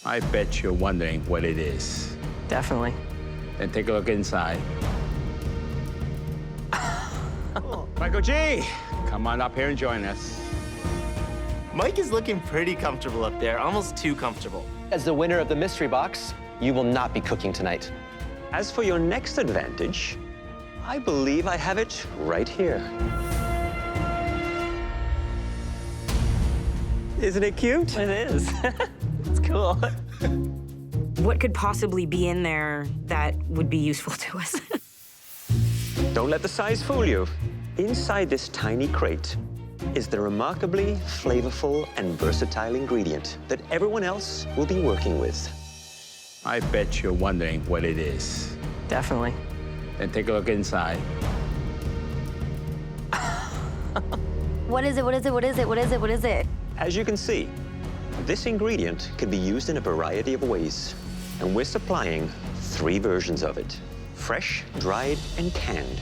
I bet you're wondering what it is. Definitely. Then take a look inside. Michael G, come on up here and join us. Mike is looking pretty comfortable up there, almost too comfortable. As the winner of the mystery box, you will not be cooking tonight. As for your next advantage, I believe I have it right here. Isn't it cute? It is. It's cool. What could possibly be in there that would be useful to us? Don't let the size fool you. Inside this tiny crate is the remarkably flavorful and versatile ingredient that everyone else will be working with. I bet you're wondering what it is. Definitely. Then take a look inside. What is it? What is it? What is it? What is it? What is it? As you can see, this ingredient can be used in a variety of ways, and we're supplying 3 versions of it: fresh, dried, and canned.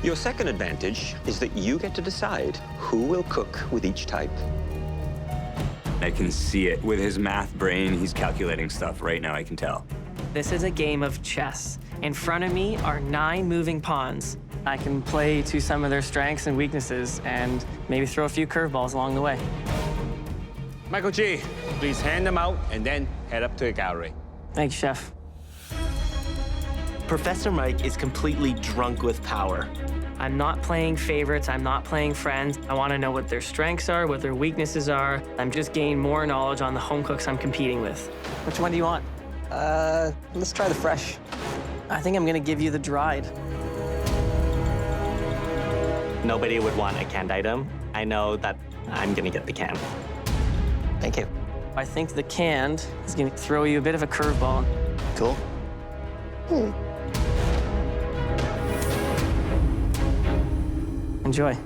Your second advantage is that you get to decide who will cook with each type. I can see it. With his math brain, he's calculating stuff right now, I can tell. This is a game of chess. In front of me are 9 moving pawns. I can play to some of their strengths and weaknesses and maybe throw a few curveballs along the way. Michael G, please hand them out and then head up to the gallery. Thanks, Chef. Professor Mike is completely drunk with power. I'm not playing favorites, I'm not playing friends. I want to know what their strengths are, what their weaknesses are. I'm just gaining more knowledge on the home cooks I'm competing with. Which one do you want? Let's try the fresh. I think I'm gonna give you the dried. Nobody would want a canned item. I know that I'm gonna get the can. Thank you. I think the canned is gonna throw you a bit of a curveball. Cool. Enjoy.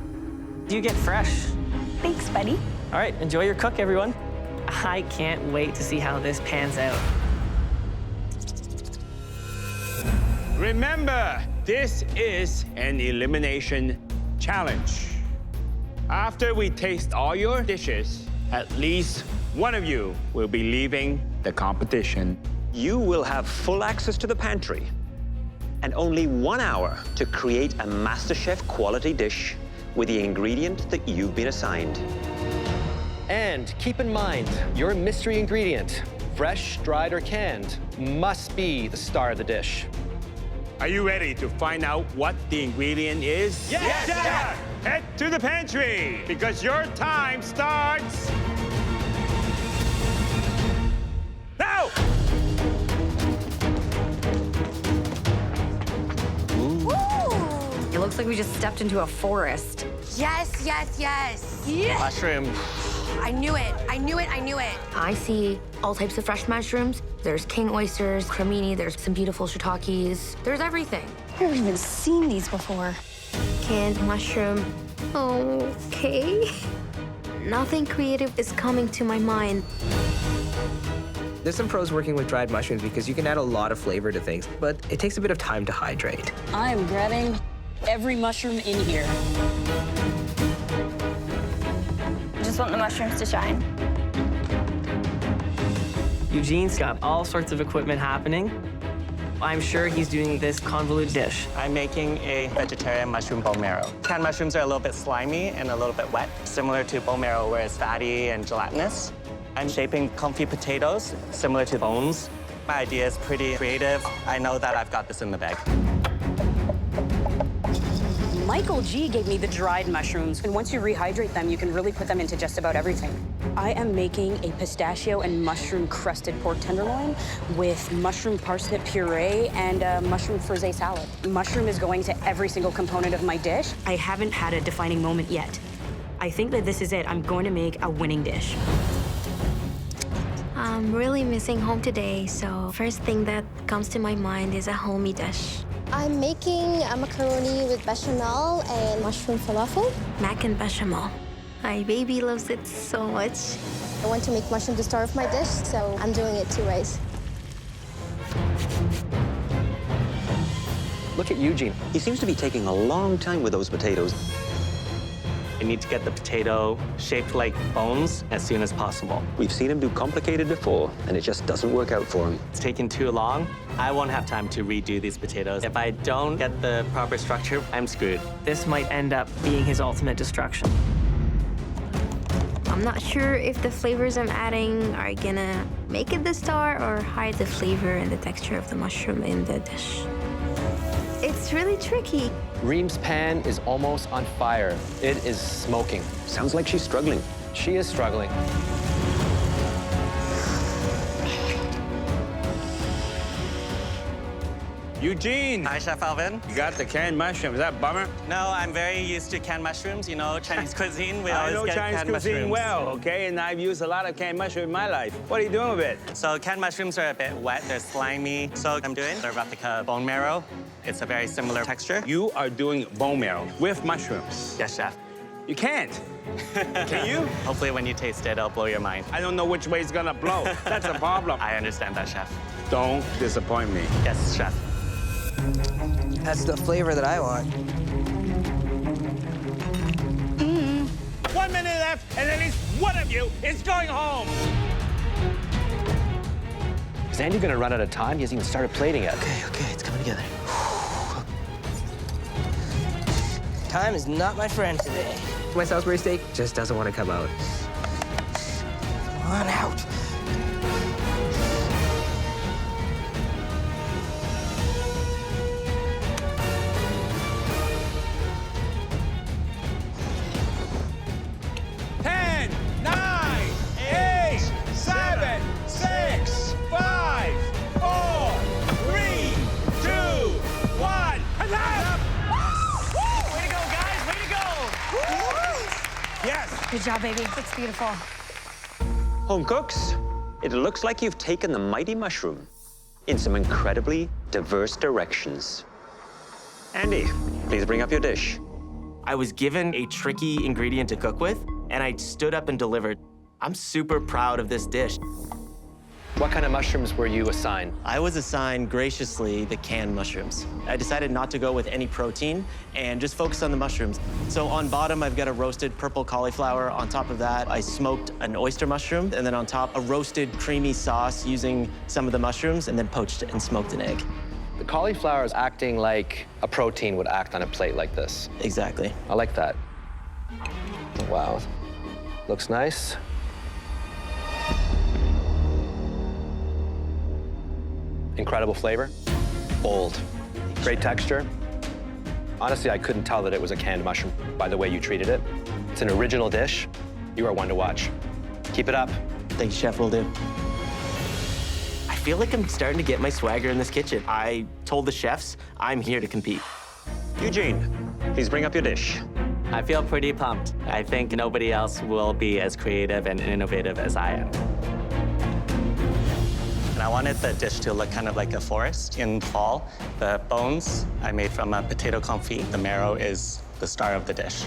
You get fresh. Thanks, buddy. All right, enjoy your cook, everyone. I can't wait to see how this pans out. Remember, this is an elimination challenge. After we taste all your dishes, at least one of you will be leaving the competition. You will have full access to the pantry and only 1 hour to create a MasterChef quality dish with the ingredient that you've been assigned. And keep in mind, your mystery ingredient, fresh, dried, or canned, must be the star of the dish. Are you ready to find out what the ingredient is? Yes, sir! Head to the pantry, because your time starts now! It looks like we just stepped into a forest. Yes, yes, yes. Mushroom. I knew it. I knew it. I knew it. I see all types of fresh mushrooms. There's king oysters, cremini, there's some beautiful shiitakes. There's everything. I've never even seen these before. Canned mushroom. Okay. Nothing creative is coming to my mind. There's some pros working with dried mushrooms because you can add a lot of flavor to things, but it takes a bit of time to hydrate. I am grabbing every mushroom in here. Just want the mushrooms to shine. Eugene's got all sorts of equipment happening. I'm sure he's doing this convoluted dish. I'm making a vegetarian mushroom bone marrow. Canned mushrooms are a little bit slimy and a little bit wet, similar to bone marrow where it's fatty and gelatinous. I'm shaping confit potatoes, similar to bones. My idea is pretty creative. I know that I've got this in the bag. Michael G gave me the dried mushrooms, and once you rehydrate them, you can really put them into just about everything. I am making a pistachio and mushroom-crusted pork tenderloin with mushroom parsnip puree and a mushroom frisee salad. Mushroom is going to every single component of my dish. I haven't had a defining moment yet. I think that this is it. I'm going to make a winning dish. I'm really missing home today, so first thing that comes to my mind is a homey dish. I'm making a macaroni with bechamel and mushroom falafel. Mac and bechamel. My baby loves it so much. I want to make mushroom the star of my dish, so I'm doing it 2 ways. Look at Eugene. He seems to be taking a long time with those potatoes. I need to get the potato shaped like bones as soon as possible. We've seen him do complicated before, and it just doesn't work out for him. It's taking too long. I won't have time to redo these potatoes. If I don't get the proper structure, I'm screwed. This might end up being his ultimate destruction. I'm not sure if the flavors I'm adding are gonna make it the star or hide the flavor and the texture of the mushroom in the dish. It's really tricky. Reem's pan is almost on fire. It is smoking. Sounds like she's struggling. She is struggling. Eugene, Hi, Chef Alvin. you got the canned mushroom. Is that a bummer? No, I'm very used to canned mushrooms. You know, Chinese cuisine, we I always know get Chinese canned cuisine mushrooms. well, okay? And I've used a lot of canned mushroom in my life. What are you doing with it? So canned mushrooms are a bit wet, they're slimy. So I'm doing a replica bone marrow. It's a very similar texture. You are doing bone marrow with mushrooms. Yes, chef. You can't. Can you? Hopefully when you taste it, it'll blow your mind. I don't know which way it's gonna blow. That's a problem. I understand that, chef. Don't disappoint me. Yes, chef. That's the flavor that I want. 1 minute left, and at least one of you is going home. Is Andy gonna run out of time? He hasn't even started plating yet. Okay, it's coming together. Time is not my friend today. My Salisbury steak just doesn't want to come out. Come on out. Good job, baby. That's beautiful. Home cooks, it looks like you've taken the mighty mushroom in some incredibly diverse directions. Andy, please bring up your dish. I was given a tricky ingredient to cook with, and I stood up and delivered. I'm super proud of this dish. What kind of mushrooms were you assigned? I was assigned graciously the canned mushrooms. I decided not to go with any protein and just focus on the mushrooms. So on bottom, I've got a roasted purple cauliflower. On top of that, I smoked an oyster mushroom, and then on top, a roasted creamy sauce using some of the mushrooms, and then poached and smoked an egg. The cauliflower is acting like a protein would act on a plate like this. Exactly. I like that. Wow. Looks nice. Incredible flavor. Bold. Great texture. Honestly, I couldn't tell that it was a canned mushroom by the way you treated it. It's an original dish. You are one to watch. Keep it up. Thanks, Chef, will do. I feel like I'm starting to get my swagger in this kitchen. I told the chefs I'm here to compete. Eugene, please bring up your dish. I feel pretty pumped. I think nobody else will be as creative and innovative as I am. And I wanted the dish to look kind of like a forest in fall. The bones I made from a potato confit. The marrow is the star of the dish.